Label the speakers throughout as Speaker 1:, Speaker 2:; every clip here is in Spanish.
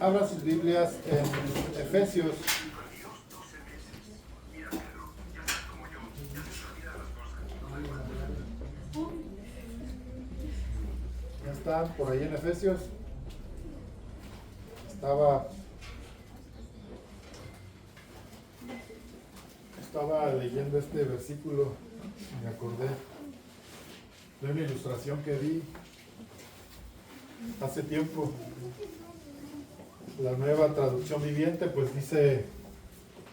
Speaker 1: Abran sus Biblias en Efesios. ¿Ya están por ahí en Efesios? Estaba leyendo este versículo y me acordé de una ilustración que vi hace tiempo. La Nueva Traducción Viviente pues dice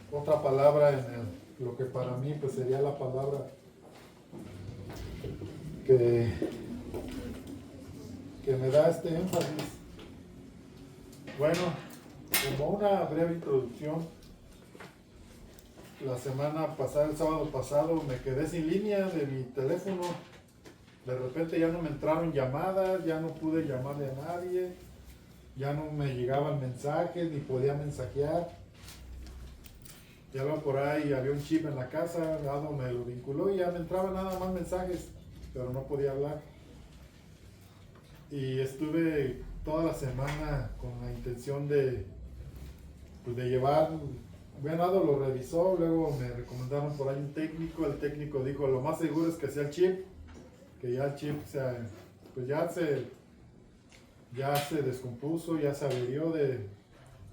Speaker 1: otra palabra en lo que para mí pues sería la palabra que me da este énfasis. Bueno, como una breve introducción, la semana pasada, el sábado pasado, me quedé sin línea de mi teléfono. De repente ya no me entraron llamadas, ya no pude llamarle a nadie, ya no me llegaban mensajes, ni podía mensajear. Ya por ahí había un chip en la casa, Dado me lo vinculó y ya me entraban nada más mensajes, pero no podía hablar. Y estuve toda la semana con la intención de llevar. Dado lo revisó, luego me recomendaron por ahí un técnico. El técnico dijo: lo más seguro es que sea el chip, que ya el chip ya se descompuso, ya se averió,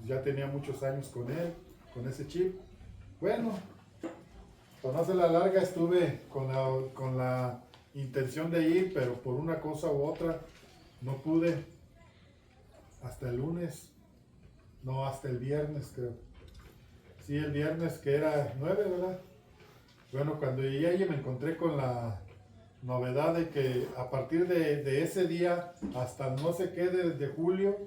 Speaker 1: ya tenía muchos años con él, con ese chip. Bueno, para no hacer la larga, estuve con la intención de ir, pero por una cosa u otra no pude. Hasta el lunes, no, hasta el viernes creo. Sí, el viernes, que era 9, ¿verdad? Bueno, cuando llegué allí me encontré con la novedad de que a partir de ese día hasta no sé qué de julio,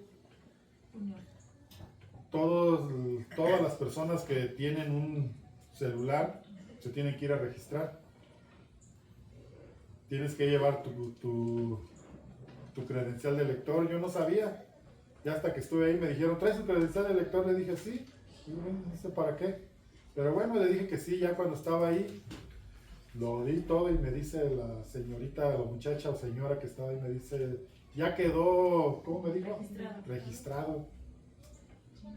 Speaker 1: todas las personas que tienen un celular se tienen que ir a registrar. Tienes que llevar tu credencial de lector. Yo no sabía. Ya hasta que estuve ahí me dijeron: ¿traes su credencial de lector? Le dije: sí. Y no sé para qué. Pero bueno, le dije que sí. Ya cuando estaba ahí, lo di todo y me dice la señorita, la muchacha o señora que estaba ahí, me dice: ya quedó, ¿cómo me dijo? Registrado.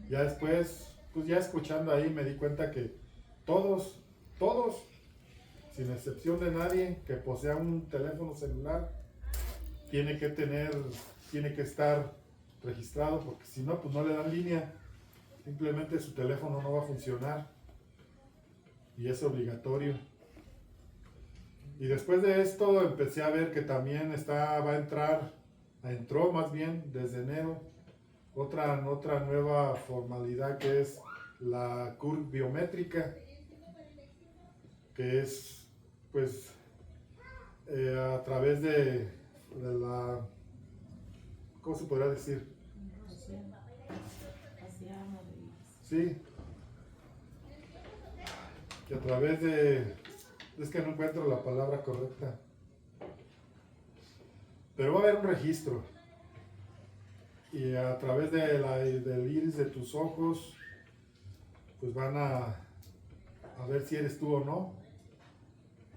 Speaker 1: Ya después, pues ya escuchando ahí me di cuenta que todos, sin excepción de nadie que posea un teléfono celular, tiene que estar registrado, porque si no, pues no le dan línea. Simplemente su teléfono no va a funcionar y es obligatorio. Y después de esto empecé a ver que también entró más bien desde enero otra nueva formalidad, que es la CURP biométrica, que es pues a través de la, ¿cómo se podría decir? Sí, que a través es que no encuentro la palabra correcta, pero va a haber un registro, y a través del iris de tus ojos pues van a ver si eres tú o no.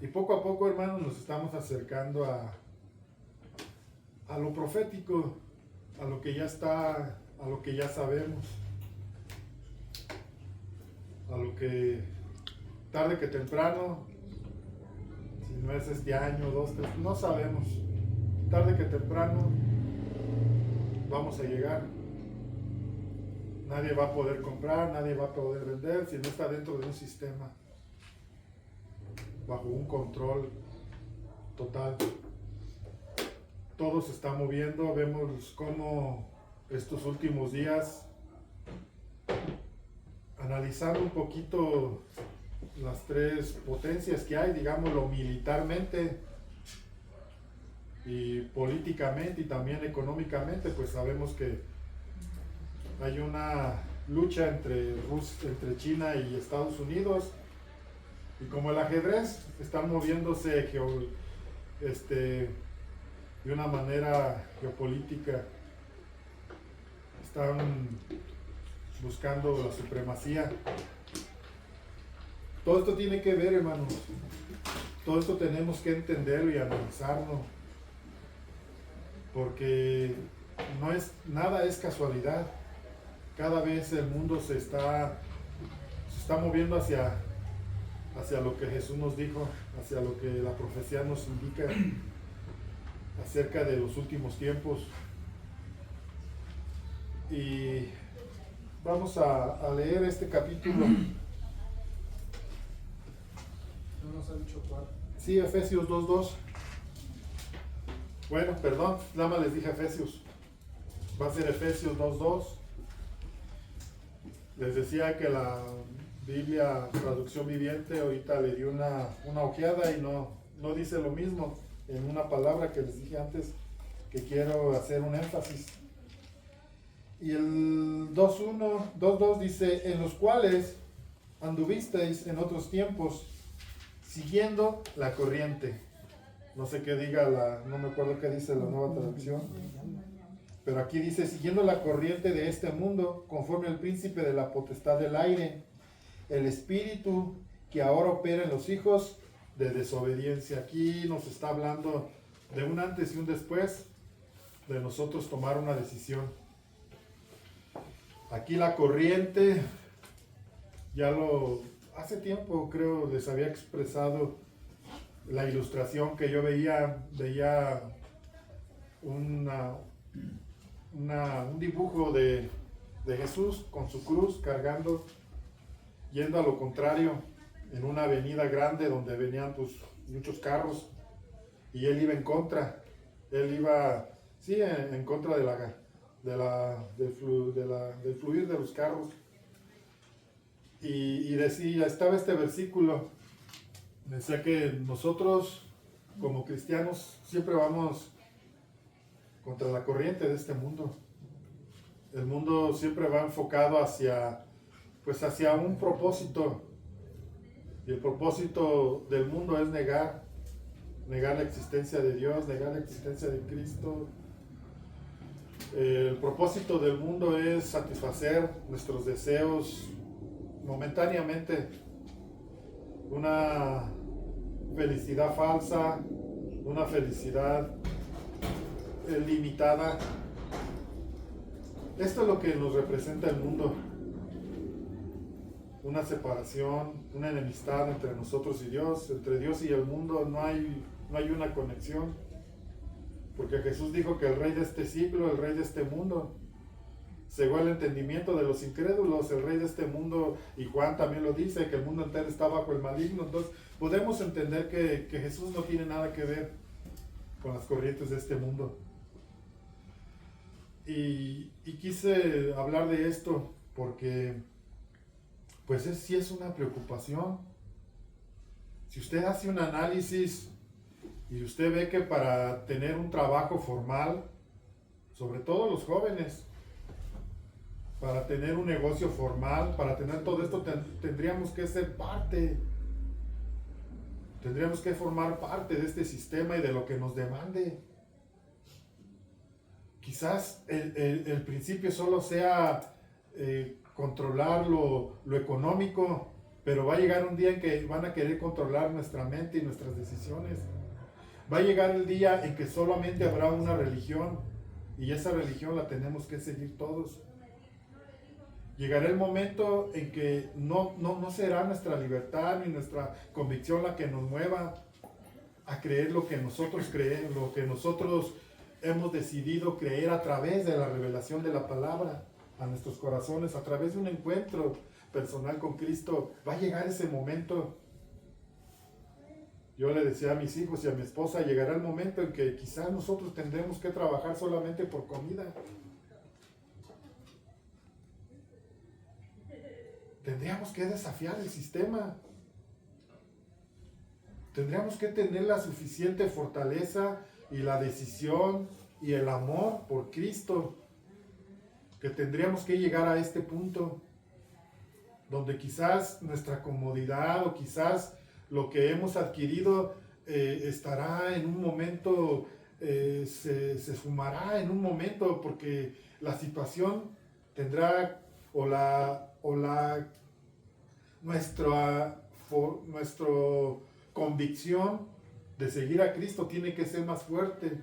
Speaker 1: Y poco a poco, hermanos, nos estamos acercando a lo profético, a lo que ya está, a lo que ya sabemos, a lo que tarde que temprano, si no es este año, 2, 3, no sabemos, tarde que temprano vamos a llegar. Nadie va a poder comprar, nadie va a poder vender si no está dentro de un sistema, bajo un control total. Todo se está moviendo. Vemos cómo estos últimos días, analizando un poquito las tres potencias que hay, digámoslo, militarmente y políticamente y también económicamente, pues sabemos que hay una lucha entre China y Estados Unidos, y como el ajedrez están moviéndose de una manera geopolítica, están buscando la supremacía. Todo esto tiene que ver, hermanos. Todo esto tenemos que entenderlo y analizarlo, porque nada es casualidad. cada vez el mundo se está moviendo hacia lo que Jesús nos dijo, hacia lo que la profecía nos indica acerca de los últimos tiempos. Y vamos a leer este capítulo.
Speaker 2: No nos ha dicho cuál.
Speaker 1: Sí, Efesios 2:2. Bueno, perdón, nada más les dije Efesios. Va a ser Efesios 2:2. Les decía que la Biblia, traducción viviente, ahorita le dio una ojeada y no dice lo mismo en una palabra que les dije antes, que quiero hacer un énfasis. Y el 2:2 dice, en los cuales anduvisteis en otros tiempos, siguiendo la corriente. No sé qué diga no me acuerdo qué dice la nueva traducción. Pero aquí dice, siguiendo la corriente de este mundo, conforme al príncipe de la potestad del aire, el espíritu que ahora opera en los hijos de desobediencia. Aquí nos está hablando de un antes y un después de nosotros tomar una decisión. Aquí la corriente, hace tiempo creo les había expresado la ilustración que yo veía un dibujo de Jesús con su cruz cargando, yendo a lo contrario, en una avenida grande donde venían pues muchos carros y él iba en contra, en contra del fluir de los carros. Y decía, estaba este versículo, decía que nosotros como cristianos siempre vamos contra la corriente de este mundo. El mundo siempre va enfocado hacia un propósito. Y el propósito del mundo es negar la existencia de Dios, negar la existencia de Cristo. El propósito del mundo es satisfacer nuestros deseos momentáneamente. Una felicidad falsa, una felicidad limitada. Esto es lo que nos representa el mundo. Una separación, una enemistad entre nosotros y Dios, entre Dios y el mundo no hay una conexión. Porque Jesús dijo que el rey de este siglo, el rey de este mundo, cegó el entendimiento de los incrédulos, el rey de este mundo, y Juan también lo dice, que el mundo entero está bajo el maligno. Entonces podemos entender que Jesús no tiene nada que ver con las corrientes de este mundo. Y quise hablar de esto porque pues sí es una preocupación. Si usted hace un análisis y usted ve que para tener un trabajo formal, sobre todo los jóvenes, para tener un negocio formal, para tener todo esto, tendríamos que ser parte, tendríamos que formar parte de este sistema y de lo que nos demande. Quizás el principio solo sea controlar lo económico, pero va a llegar un día en que van a querer controlar nuestra mente y nuestras decisiones. Va a llegar el día en que solamente habrá una religión y esa religión la tenemos que seguir todos. Llegará el momento en que no será nuestra libertad ni nuestra convicción la que nos mueva a creer lo que nosotros creemos, lo que nosotros hemos decidido creer a través de la revelación de la palabra a nuestros corazones, a través de un encuentro personal con Cristo. Va a llegar ese momento. Yo le decía a mis hijos y a mi esposa, llegará el momento en que quizás nosotros tendremos que trabajar solamente por comida. Tendríamos que desafiar el sistema. Tendríamos que tener la suficiente fortaleza y la decisión y el amor por Cristo, que tendríamos que llegar a este punto donde quizás nuestra comodidad o quizás lo que hemos adquirido estará en un momento, se esfumará en un momento, porque la situación tendrá nuestra convicción de seguir a Cristo tiene que ser más fuerte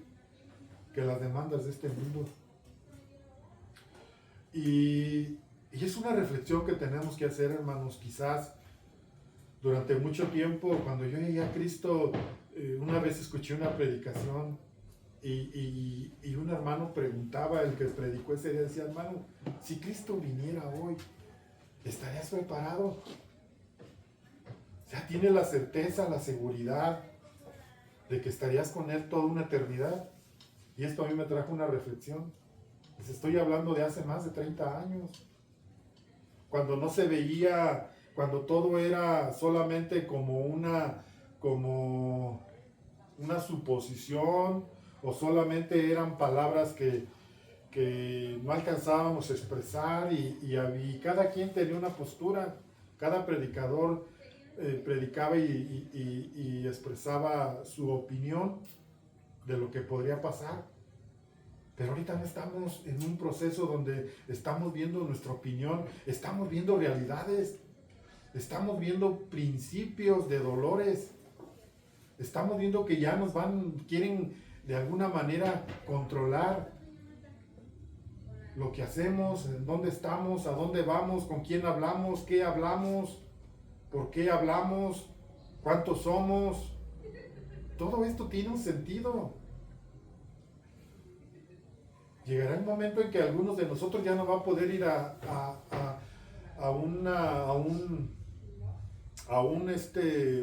Speaker 1: que las demandas de este mundo. Y es una reflexión que tenemos que hacer, hermanos. Quizás durante mucho tiempo, cuando yo llegué a Cristo, una vez escuché una predicación y un hermano preguntaba, el que predicó ese día, decía: hermano, si Cristo viniera hoy, ¿estarías preparado? O sea, ¿tienes la certeza, la seguridad de que estarías con Él toda una eternidad? Y esto a mí me trajo una reflexión. Les estoy hablando de hace más de 30 años. Cuando no se veía, cuando todo era solamente como una suposición, o solamente eran palabras que no alcanzábamos a expresar, y cada quien tenía una postura. Cada predicador predicaba y expresaba su opinión de lo que podría pasar. Pero ahorita no estamos en un proceso donde estamos viendo nuestra opinión, estamos viendo realidades, estamos viendo principios de dolores, estamos viendo que ya quieren de alguna manera controlar lo que hacemos, en dónde estamos, a dónde vamos, con quién hablamos, qué hablamos, por qué hablamos, cuántos somos. Todo esto tiene un sentido. Llegará el momento en que algunos de nosotros ya no van a poder ir a un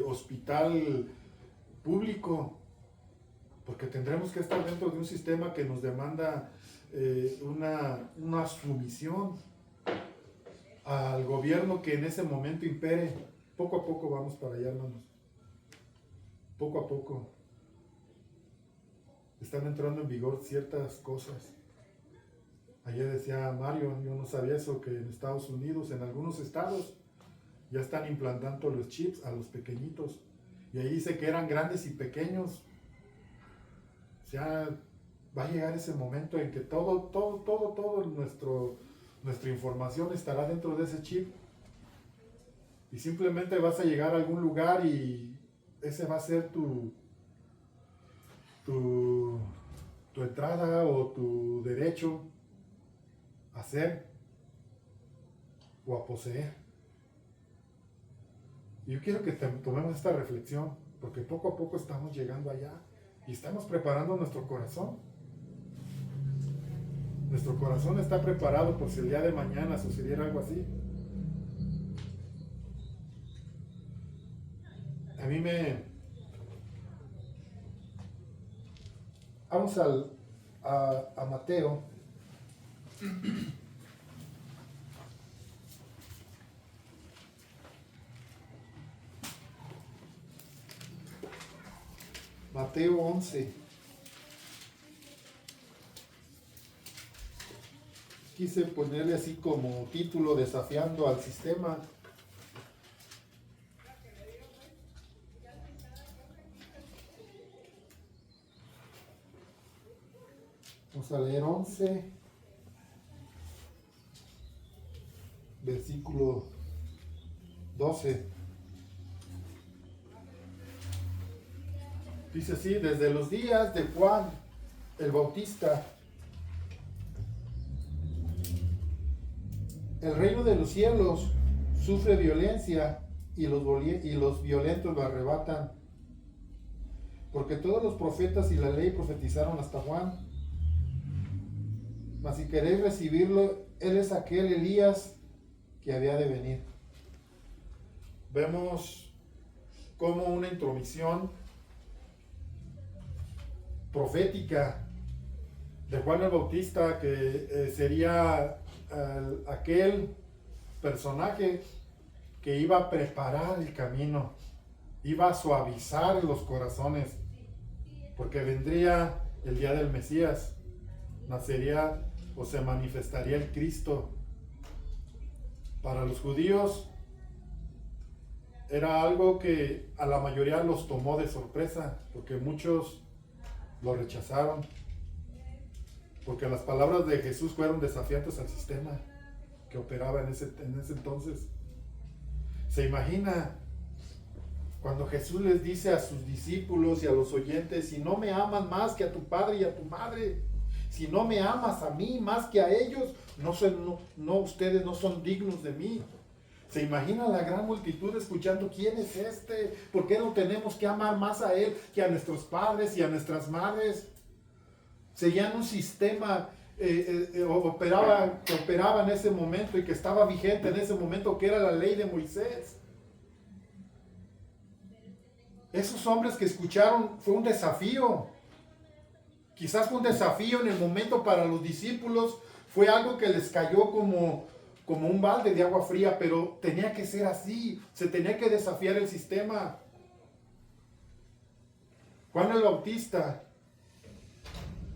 Speaker 1: hospital público, porque tendremos que estar dentro de un sistema que nos demanda una sumisión al gobierno que en ese momento impere. Poco a poco vamos para allá, hermanos. Poco a poco están entrando en vigor ciertas cosas. Ayer decía Mario, yo no sabía eso, que en Estados Unidos, en algunos estados, ya están implantando los chips a los pequeñitos. Y ahí dice que eran grandes y pequeños. O sea, va a llegar ese momento en que todo nuestra información estará dentro de ese chip. Y simplemente vas a llegar a algún lugar y ese va a ser tu entrada o tu derecho a ser o a poseer. Y yo quiero que tomemos esta reflexión, porque poco a poco estamos llegando allá y estamos preparando nuestro corazón. Nuestro corazón está preparado por si el día de mañana sucediera algo así. A mí vamos a Mateo. Mateo 11. Quise ponerle así como título: desafiando al sistema. Vamos a leer 11, versículo 12. Dice así: desde los días de Juan el Bautista, el reino de los cielos sufre violencia y los violentos lo arrebatan. Porque todos los profetas y la ley profetizaron hasta Juan. Mas si queréis recibirlo, él es aquel Elías que había de venir. Vemos como una intromisión profética de Juan el Bautista, que sería aquel personaje que iba a preparar el camino, iba a suavizar los corazones, porque vendría el día del Mesías, nacería o se manifestaría el Cristo. Para los judíos era algo que a la mayoría los tomó de sorpresa, porque muchos lo rechazaron, porque las palabras de Jesús fueron desafiantes al sistema que operaba en ese entonces. Se imagina cuando Jesús les dice a sus discípulos y a los oyentes: si no me aman más que a tu padre y a tu madre, Si no me amas a mí más que a ellos, ustedes no son dignos de mí. ¿Se imagina la gran multitud escuchando quién es este? ¿Por qué no tenemos que amar más a él que a nuestros padres y a nuestras madres? Seguían un sistema que operaba en ese momento y que estaba vigente en ese momento, que era la ley de Moisés. Esos hombres que escucharon fue un desafío. Quizás fue un desafío en el momento para los discípulos, fue algo que les cayó como un balde de agua fría, pero tenía que ser así, se tenía que desafiar el sistema. Juan el Bautista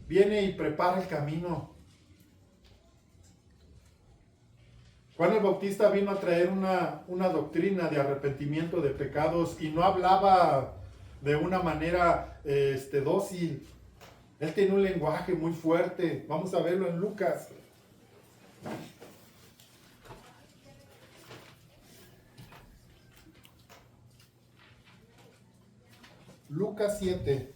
Speaker 1: viene y prepara el camino. Juan el Bautista vino a traer una doctrina de arrepentimiento de pecados y no hablaba de una manera dócil. Él tiene un lenguaje muy fuerte. Vamos a verlo en Lucas. Lucas 7.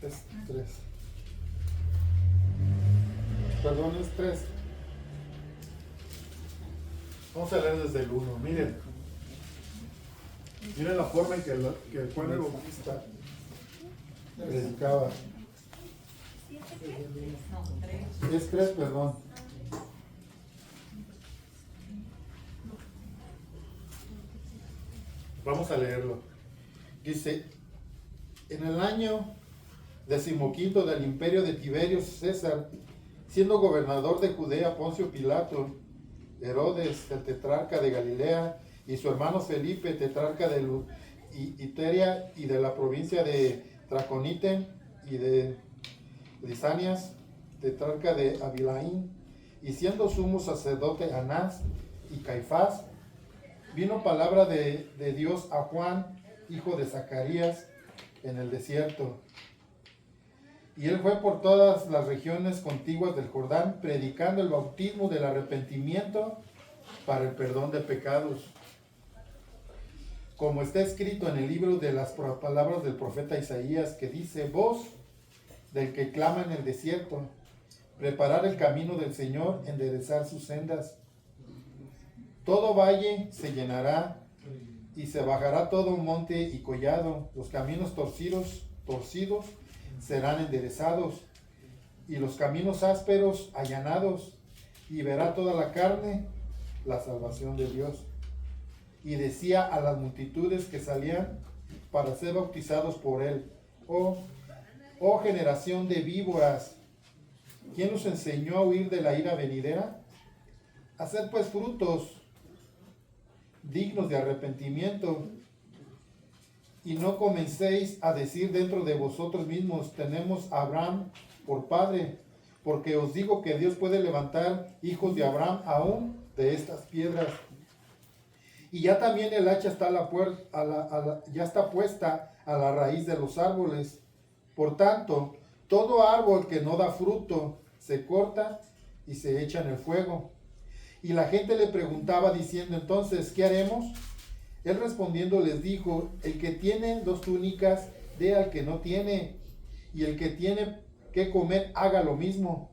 Speaker 1: Es 3. Perdón, es 3. Vamos a leer desde el 1. Miren. Miren la forma en que Juan el Bautista predicaba. Es 3, perdón. Vamos a leerlo. Dice, en el año 15 del imperio de Tiberio César, siendo gobernador de Judea Poncio Pilato, Herodes, el tetrarca de Galilea, y su hermano Felipe, tetrarca de Iteria y de la provincia de Traconite y de Lisanias, tetrarca de Abilaín, y siendo sumo sacerdote Anás y Caifás, vino palabra de Dios a Juan, hijo de Zacarías, en el desierto. Y él fue por todas las regiones contiguas del Jordán, predicando el bautismo del arrepentimiento para el perdón de pecados. Como está escrito en el libro de las palabras del profeta Isaías, que dice, voz del que clama en el desierto, preparar el camino del Señor, enderezar sus sendas. Todo valle se llenará y se bajará todo monte y collado, los caminos torcidos serán enderezados y los caminos ásperos allanados, y verá toda la carne la salvación de Dios. Y decía a las multitudes que salían para ser bautizados por él, oh generación de víboras, ¿quién os enseñó a huir de la ira venidera? Haced pues frutos dignos de arrepentimiento, y no comencéis a decir dentro de vosotros mismos, tenemos a Abraham por padre, porque os digo que Dios puede levantar hijos de Abraham aún de estas piedras. Y ya también el hacha está ya está puesta a la raíz de los árboles. Por tanto, todo árbol que no da fruto se corta y se echa en el fuego. Y la gente le preguntaba diciendo, entonces, ¿qué haremos? Él respondiendo les dijo, el que tiene 2 túnicas, dé al que no tiene, y el que tiene que comer, haga lo mismo.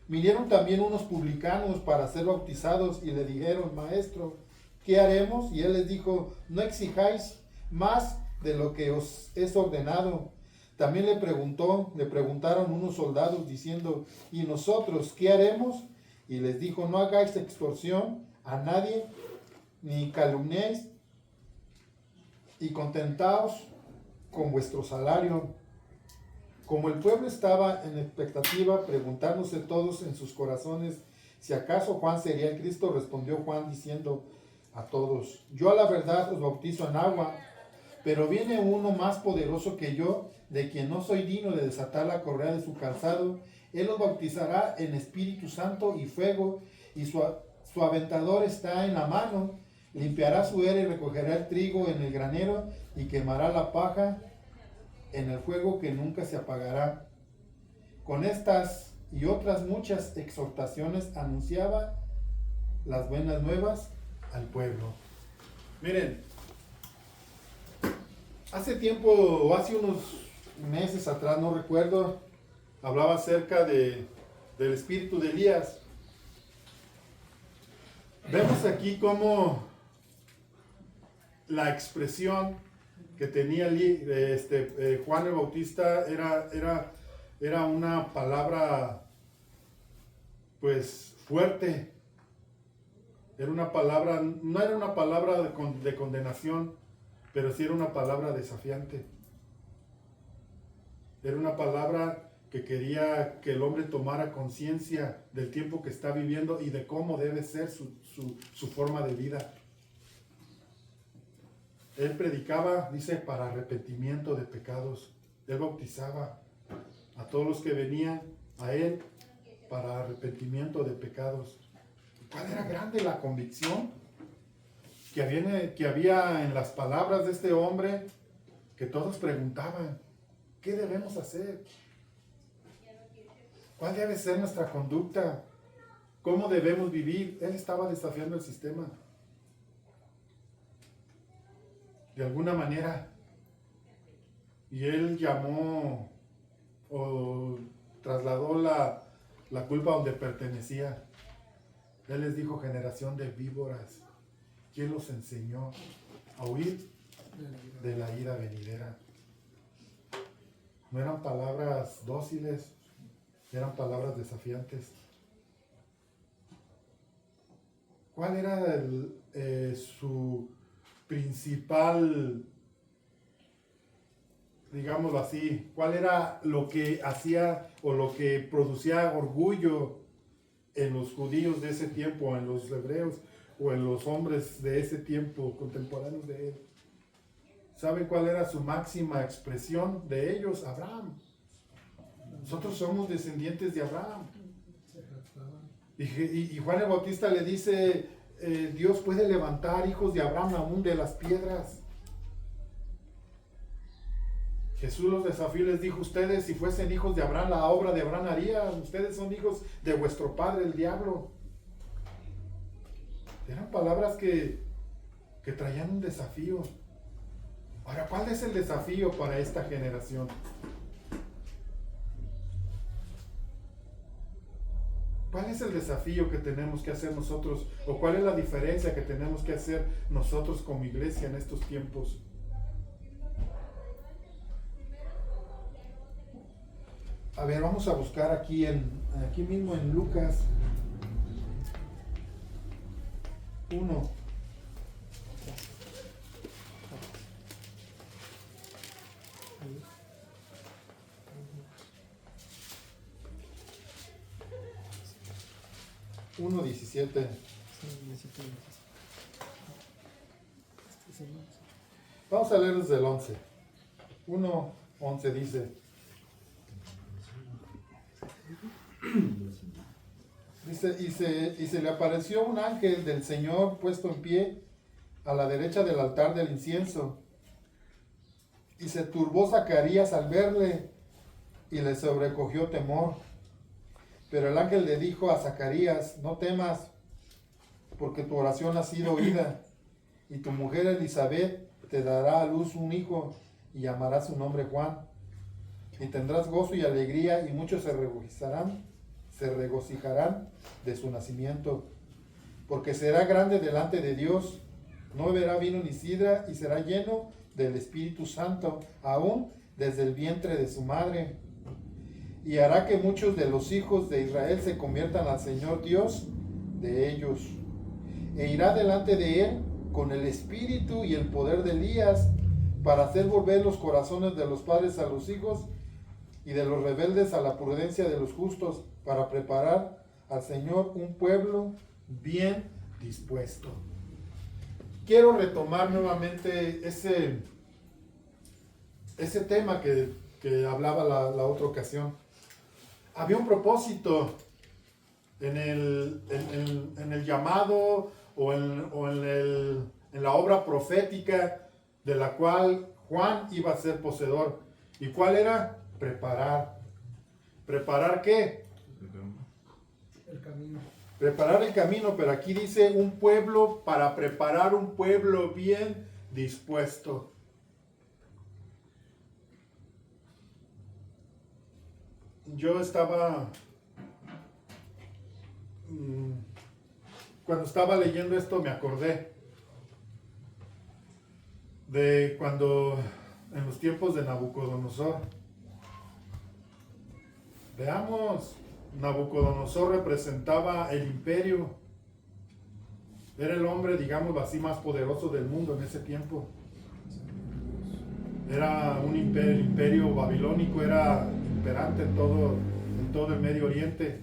Speaker 1: Vinieron también unos publicanos para ser bautizados y le dijeron, maestro, ¿qué haremos? Y él les dijo, no exijáis más de lo que os es ordenado. También le preguntaron unos soldados diciendo, ¿y nosotros qué haremos? Y les dijo, no hagáis extorsión a nadie, ni calumniéis, y contentaos con vuestro salario. Como el pueblo estaba en expectativa, preguntándose todos en sus corazones si acaso Juan sería el Cristo, respondió Juan diciendo a todos, yo a la verdad os bautizo en agua, pero viene uno más poderoso que yo, de quien no soy digno de desatar la correa de su calzado. Él os bautizará en Espíritu Santo y fuego, y su aventador está en la mano, Limpiará su era y recogerá el trigo en el granero y quemará la paja en el fuego que nunca se apagará. Con estas y otras muchas exhortaciones anunciaba las buenas nuevas al pueblo. Miren, hace tiempo o hace unos meses atrás, no recuerdo, hablaba acerca del espíritu de Elías. Vemos aquí cómo la expresión que tenía Juan el Bautista era una palabra pues fuerte. Era una palabra, no era una palabra de condenación, pero sí era una palabra desafiante. Era una palabra que quería que el hombre tomara conciencia del tiempo que está viviendo y de cómo debe ser su forma de vida. Él predicaba, dice, para arrepentimiento de pecados. Él bautizaba a todos los que venían a él para arrepentimiento de pecados. ¿Cuál era grande la convicción que había en las palabras de este hombre? Que todos preguntaban, ¿qué debemos hacer? ¿Cuál debe ser nuestra conducta? ¿Cómo debemos vivir? Él estaba desafiando el sistema. De alguna manera. Y él llamó o trasladó la culpa donde pertenecía. Él les dijo, generación de víboras. ¿Quién los enseñó a huir de la ira venidera? No eran palabras dóciles, eran palabras desafiantes. ¿Cuál era su principal, digámoslo así, cuál era lo que hacía o lo que producía orgullo en los judíos de ese tiempo, en los hebreos o en los hombres de ese tiempo, contemporáneos de él? ¿Saben cuál era su máxima expresión de ellos? Abraham. Nosotros somos descendientes de Abraham. Y Juan el Bautista le dice, Dios puede levantar hijos de Abraham aún de las piedras. Jesús los desafió y les dijo, ustedes si fuesen hijos de Abraham, la obra de Abraham harían. Ustedes son hijos de vuestro padre, el diablo. Eran palabras que traían un desafío. Ahora, ¿cuál es el desafío para esta generación? ¿Cuál es el desafío que tenemos que hacer nosotros? ¿O cuál es la diferencia que tenemos que hacer nosotros como iglesia en estos tiempos? A ver, vamos a buscar aquí mismo en Lucas 1. Uno 17. Vamos a leer desde el 11. 1:11 dice, y se le apareció un ángel del Señor puesto en pie a la derecha del altar del incienso. Y se turbó Zacarías al verle y le sobrecogió temor. Pero el ángel le dijo a Zacarías, no temas, porque tu oración ha sido oída, y tu mujer Elizabeth te dará a luz un hijo, y llamará su nombre Juan. Y tendrás gozo y alegría, y muchos se regocijarán de su nacimiento, porque será grande delante de Dios, no beberá vino ni sidra, y será lleno del Espíritu Santo, aún desde el vientre de su madre. Y hará que muchos de los hijos de Israel se conviertan al Señor Dios de ellos. E irá delante de él con el espíritu y el poder de Elías, para hacer volver los corazones de los padres a los hijos y de los rebeldes a la prudencia de los justos, para preparar al Señor un pueblo bien dispuesto. Quiero retomar nuevamente ese tema que hablaba la otra ocasión. Había un propósito en el llamado en la obra profética de la cual Juan iba a ser poseedor. ¿Y cuál era? Preparar. ¿Preparar qué?
Speaker 2: El camino.
Speaker 1: Preparar el camino, pero aquí dice un pueblo, para preparar un pueblo bien dispuesto. Yo estaba, cuando estaba leyendo esto me acordé de cuando en los tiempos de Nabucodonosor. Veamos, Nabucodonosor representaba el imperio. Era el hombre, digámoslo así, más poderoso del mundo en ese tiempo. Era un imperio, el imperio babilónico era imperante en todo el Medio Oriente,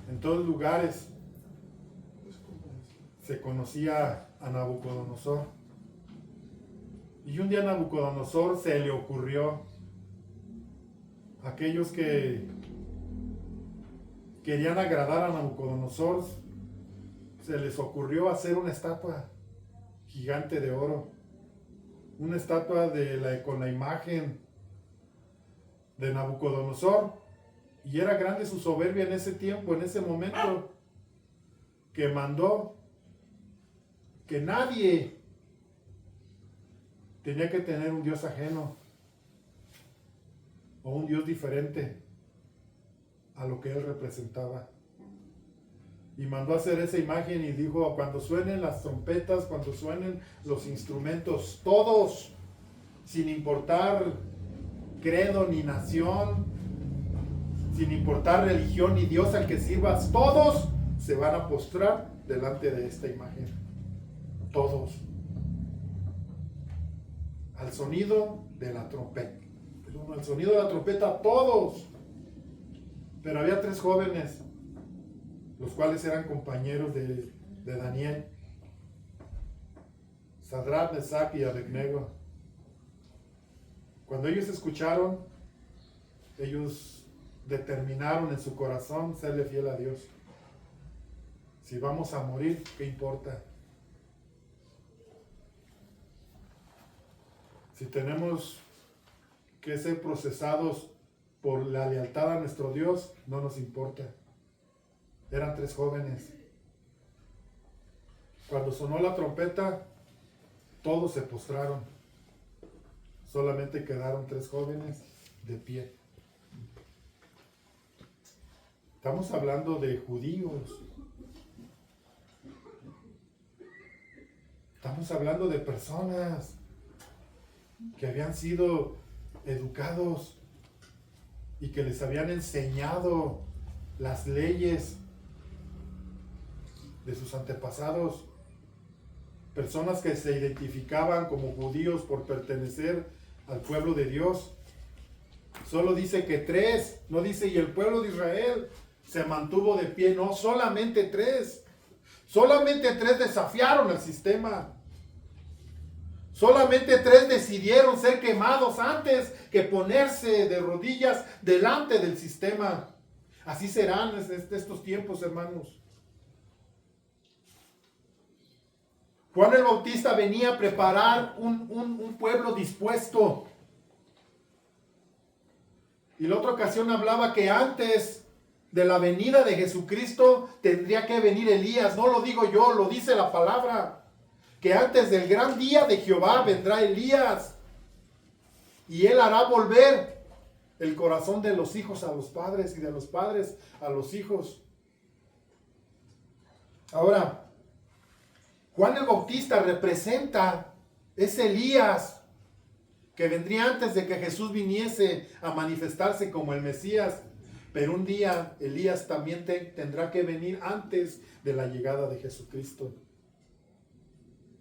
Speaker 1: en todos lugares se conocía a Nabucodonosor. Y un día a Nabucodonosor se le ocurrió, aquellos que querían agradar a Nabucodonosor, se les ocurrió hacer una estatua gigante de oro, una estatua con la imagen de Nabucodonosor, y era grande su soberbia en ese tiempo, en ese momento, que mandó que nadie tenía que tener un Dios ajeno o un Dios diferente a lo que él representaba. Y mandó a hacer esa imagen y dijo, cuando suenen las trompetas, cuando suenen los instrumentos, todos, sin importar credo ni nación, sin importar religión ni Dios al que sirvas, todos se van a postrar delante de esta imagen. Todos. Al sonido de la trompeta. Al sonido de la trompeta, todos. Pero había 3 jóvenes, los cuales eran compañeros de Daniel, Sadrach, Mesach y Abednego. Cuando ellos escucharon, ellos determinaron en su corazón serle fiel a Dios. Si vamos a morir, ¿qué importa? Si tenemos que ser procesados por la lealtad a nuestro Dios, no nos importa. Eran 3 jóvenes. Cuando sonó la trompeta, todos se postraron. Solamente quedaron 3 jóvenes de pie. Estamos hablando de judíos. Estamos hablando de personas que habían sido educados y que les habían enseñado las leyes de sus antepasados. Personas que se identificaban como judíos por pertenecer al pueblo de Dios. Solo dice que 3, no dice y el pueblo de Israel se mantuvo de pie, no, solamente 3. Solamente 3 desafiaron el sistema. Solamente 3 decidieron ser quemados antes que ponerse de rodillas delante del sistema. Así serán estos tiempos, hermanos. Juan el Bautista venía a preparar un pueblo dispuesto. Y la otra ocasión hablaba que antes de la venida de Jesucristo tendría que venir Elías. No lo digo yo, lo dice la palabra. Que antes del gran día de Jehová vendrá Elías. Y él hará volver el corazón de los hijos a los padres y de los padres a los hijos. Ahora, Juan el Bautista representa ese Elías que vendría antes de que Jesús viniese a manifestarse como el Mesías. Pero un día Elías también tendrá que venir antes de la llegada de Jesucristo.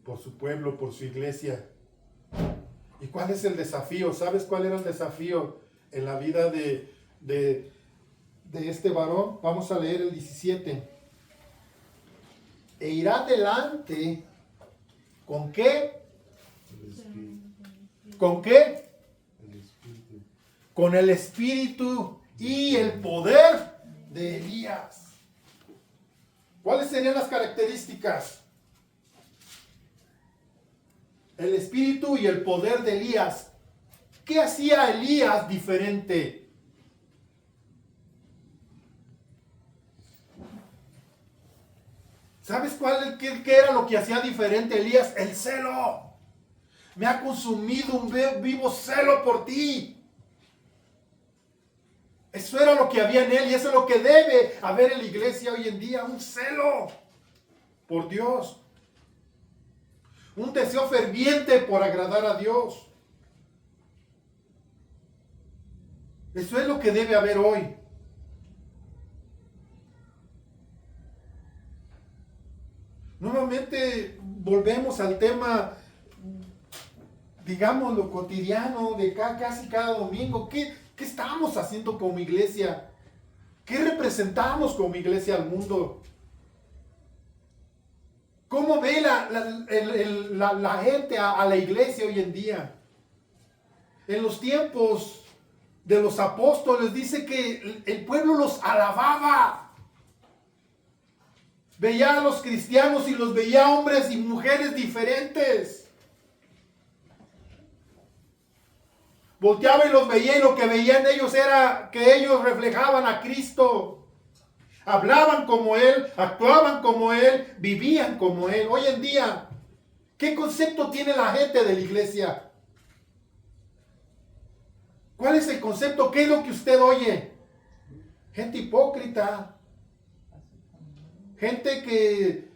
Speaker 1: Por su pueblo, por su iglesia. ¿Y cuál es el desafío? ¿Sabes cuál era el desafío en la vida de este varón? Vamos a leer el 17. E irá delante, ¿con qué? ¿Con qué? Con el espíritu y el poder de Elías. ¿Cuáles serían las características? el espíritu y el poder de Elías. ¿Qué hacía Elías diferente? ¿Sabes qué era lo que hacía diferente Elías? El celo. Me ha consumido un vivo celo por ti. Eso era lo que había en él y eso es lo que debe haber en la iglesia hoy en día. Un celo por Dios. Un deseo ferviente por agradar a Dios. Eso es lo que debe haber hoy. Nuevamente volvemos al tema, digamos, lo cotidiano de casi cada domingo. ¿Qué estamos haciendo como iglesia? ¿Qué representamos como iglesia al mundo? ¿Cómo ve la gente a la iglesia hoy en día? En los tiempos de los apóstoles dice que el pueblo los alababa. Veía a los cristianos y los veía hombres y mujeres diferentes. Volteaba y los veía y lo que veían ellos era que ellos reflejaban a Cristo. Hablaban como Él, actuaban como Él, vivían como Él. Hoy en día, ¿qué concepto tiene la gente de la iglesia? ¿Cuál es el concepto? ¿Qué es lo que usted oye? Gente hipócrita. Gente que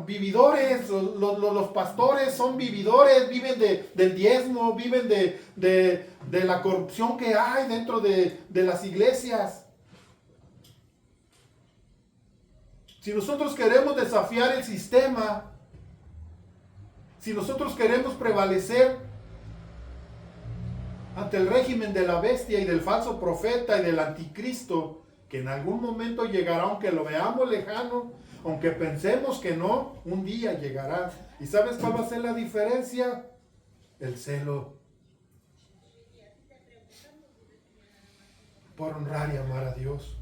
Speaker 1: vividores, los pastores son vividores, viven del diezmo, viven de la corrupción que hay dentro de las iglesias. Si nosotros queremos desafiar el sistema, si nosotros queremos prevalecer ante el régimen de la bestia y del falso profeta y del anticristo, que en algún momento llegará, aunque lo veamos lejano, aunque pensemos que no, un día llegará. ¿Y sabes cuál va a ser la diferencia? El celo. Por honrar y amar a Dios.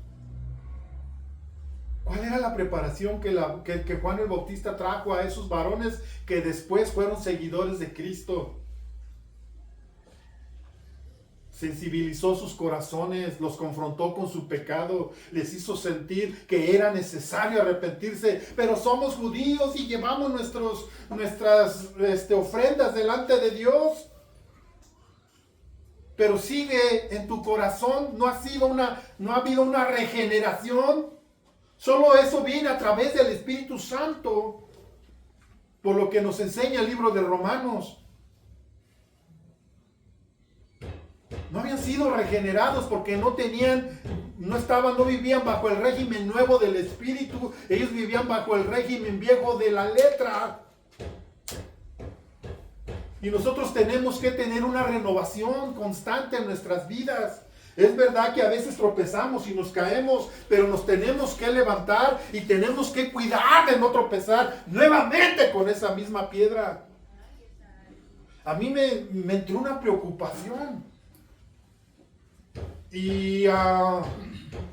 Speaker 1: ¿Cuál era la preparación que Juan el Bautista trajo a esos varones que después fueron seguidores de Cristo? Sensibilizó sus corazones, los confrontó con su pecado, les hizo sentir que era necesario arrepentirse. Pero somos judíos y llevamos nuestras ofrendas delante de Dios. Pero sigue en tu corazón, no ha habido una regeneración. Solo eso viene a través del Espíritu Santo, por lo que nos enseña el libro de Romanos. No habían sido regenerados porque no vivían bajo el régimen nuevo del Espíritu. Ellos vivían bajo el régimen viejo de la letra. Y nosotros tenemos que tener una renovación constante en nuestras vidas. Es verdad que a veces tropezamos y nos caemos, pero nos tenemos que levantar y tenemos que cuidar de no tropezar nuevamente con esa misma piedra. A mí me entró una preocupación. Y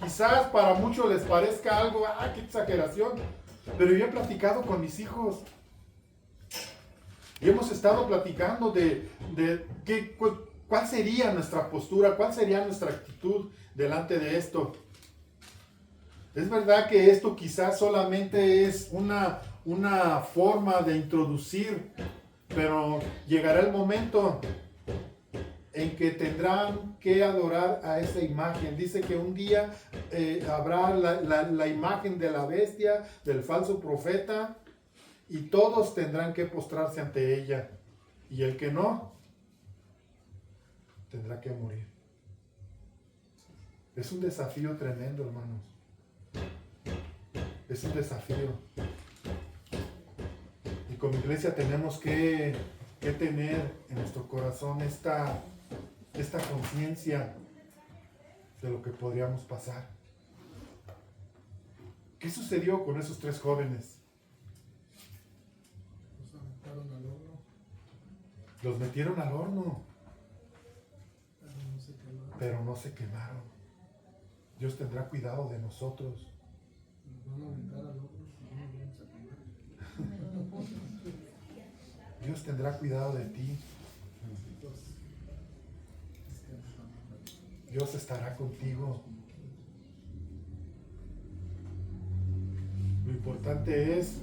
Speaker 1: quizás para muchos les parezca algo, qué exageración. Pero yo he platicado con mis hijos. Y hemos estado platicando de cuál sería nuestra postura, cuál sería nuestra actitud delante de esto. Es verdad que esto quizás solamente es una forma de introducir, pero llegará el momento en que tendrán que adorar a esa imagen. Dice que un día habrá la imagen de la bestia, del falso profeta, y todos tendrán que postrarse ante ella. Y el que no, tendrá que morir. Es un desafío tremendo, hermanos. Es un desafío. Y como iglesia tenemos que tener en nuestro corazón esta conciencia de lo que podríamos pasar. ¿Qué sucedió con esos 3 jóvenes?
Speaker 2: Los aventaron al horno.
Speaker 1: Los metieron al horno,
Speaker 2: pero no se quemaron.
Speaker 1: Dios tendrá cuidado de nosotros.
Speaker 2: Nos van a aventar al horno y no nos vamos a quemar.
Speaker 1: Dios tendrá cuidado de ti. Dios estará contigo. Lo importante es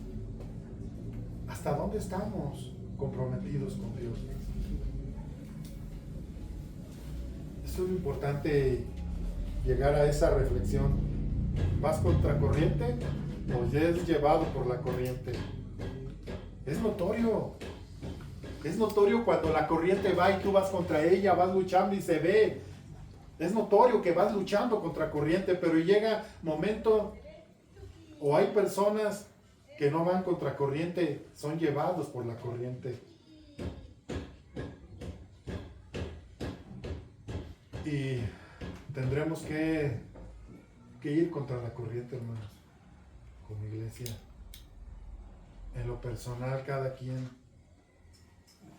Speaker 1: hasta dónde estamos comprometidos con Dios. Eso es lo importante, llegar a esa reflexión. ¿Vas contracorriente o ya es llevado por la corriente? Es notorio cuando la corriente va y tú vas contra ella, vas luchando y se ve. Es notorio que vas luchando contra corriente, pero llega momento, o hay personas que no van contra corriente, son llevados por la corriente. Y tendremos que ir contra la corriente, hermanos, como iglesia. En lo personal, cada quien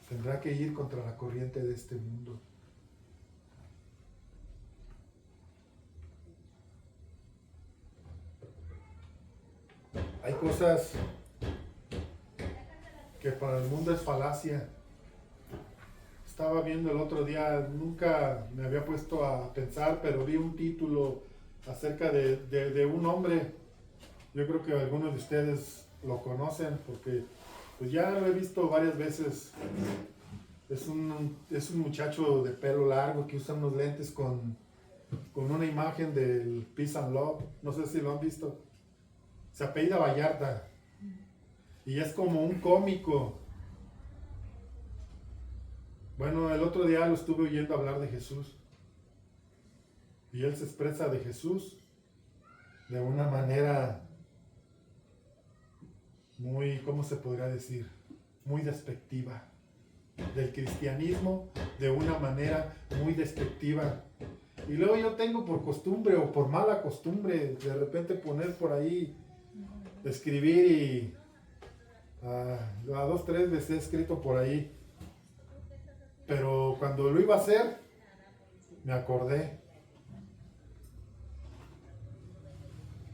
Speaker 1: tendrá que ir contra la corriente de este mundo. Hay cosas que para el mundo es falacia. Estaba viendo el otro día, nunca me había puesto a pensar, pero vi un título acerca de un hombre. Yo creo que algunos de ustedes lo conocen porque pues ya lo he visto varias veces. Es un muchacho de pelo largo que usa unos lentes con una imagen del Peace and Love. No sé si lo han visto. Se apellida Vallarta y es como un cómico. Bueno, el otro día lo estuve oyendo hablar de Jesús y él se expresa de Jesús de una manera muy, ¿cómo se podría decir? Muy despectiva. Del cristianismo de una manera muy despectiva. Y luego yo tengo por costumbre o por mala costumbre de repente poner por ahí, escribir y a 2, 3 veces he escrito por ahí. Pero cuando lo iba a hacer, me acordé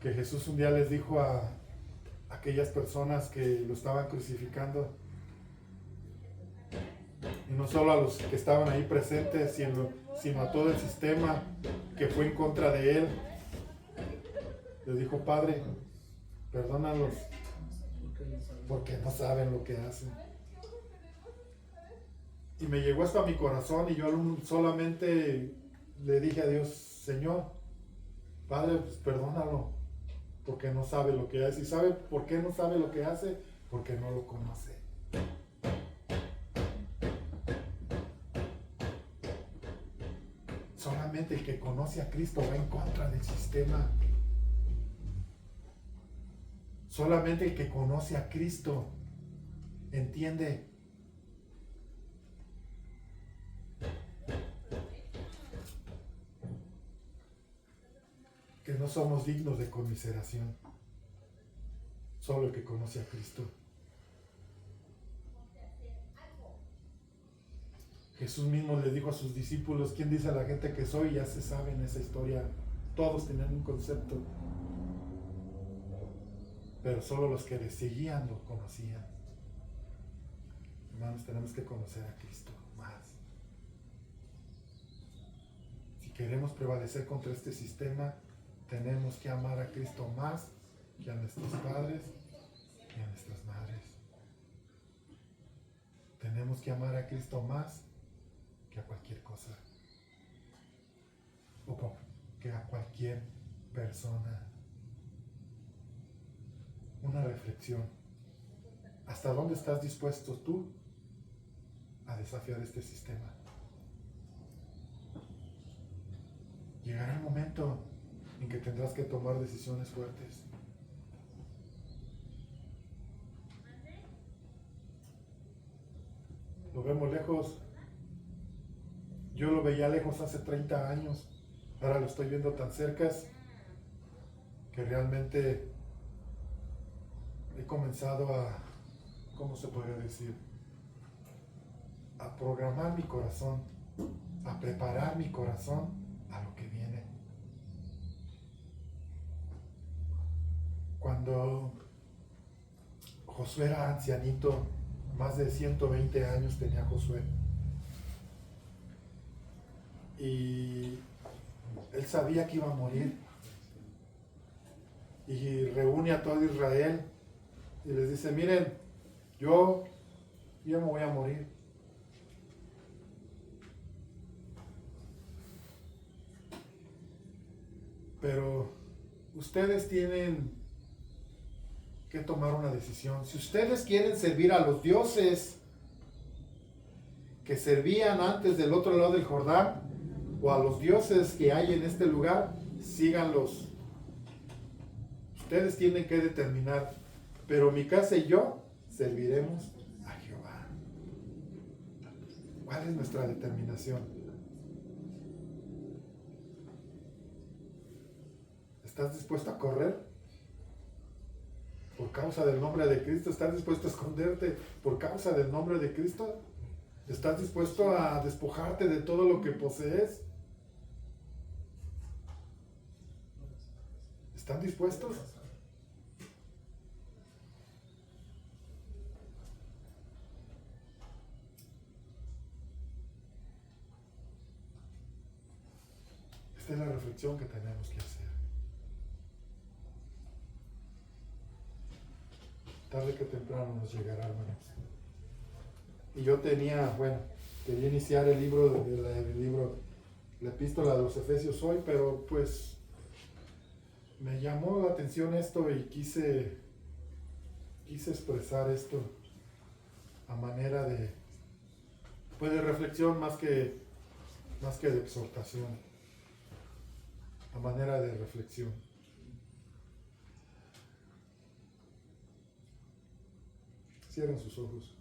Speaker 1: que Jesús un día les dijo a aquellas personas que lo estaban crucificando, y no solo a los que estaban ahí presentes, sino a todo el sistema que fue en contra de él. Les dijo: Padre, perdónalos, porque no saben lo que hacen. Y me llegó hasta mi corazón y yo solamente le dije a Dios: Señor, Padre, pues perdónalo, porque no sabe lo que hace. ¿Y sabe por qué no sabe lo que hace? Porque no lo conoce. Solamente el que conoce a Cristo va en contra del sistema. Solamente el que conoce a Cristo entiende que no somos dignos de conmiseración. Solo el que conoce a Cristo. Jesús mismo le dijo a sus discípulos: ¿quién dice a la gente que soy? Ya se sabe en esa historia. Todos tenían un concepto, pero solo los que le seguían lo conocían. Hermanos, tenemos que conocer a Cristo más. Si queremos prevalecer contra este sistema, tenemos que amar a Cristo más que a nuestros padres y a nuestras madres. Tenemos que amar a Cristo más que a cualquier cosa, o que a cualquier persona. Una reflexión: ¿hasta dónde estás dispuesto tú a desafiar este sistema? Llegará el momento en que tendrás que tomar decisiones fuertes. Lo vemos lejos. Yo lo veía lejos hace 30 años. Ahora lo estoy viendo tan cerca que realmente he comenzado a, ¿cómo se podría decir? A programar mi corazón, a preparar mi corazón a lo que viene. Cuando Josué era ancianito, Más de 120 años tenía Josué. Y él sabía que iba a morir. Y reúne a todo Israel y les dice, miren, yo me voy a morir. Pero ustedes tienen que tomar una decisión. Si ustedes quieren servir a los dioses que servían antes del otro lado del Jordán, o a los dioses que hay en este lugar, síganlos. Ustedes tienen que determinar, pero mi casa y yo serviremos a Jehová. ¿Cuál es nuestra determinación? ¿Estás dispuesto a correr por causa del nombre de Cristo? ¿Estás dispuesto a esconderte por causa del nombre de Cristo? ¿Estás dispuesto a despojarte de todo lo que posees? ¿Están dispuestos? Esta es la reflexión que tenemos que hacer. Tarde que temprano nos llegará, hermanos. Y yo quería iniciar el libro, la epístola de los Efesios hoy, pero pues me llamó la atención esto y quise expresar esto a manera de reflexión más que de exhortación, a manera de reflexión. Cierren sus ojos.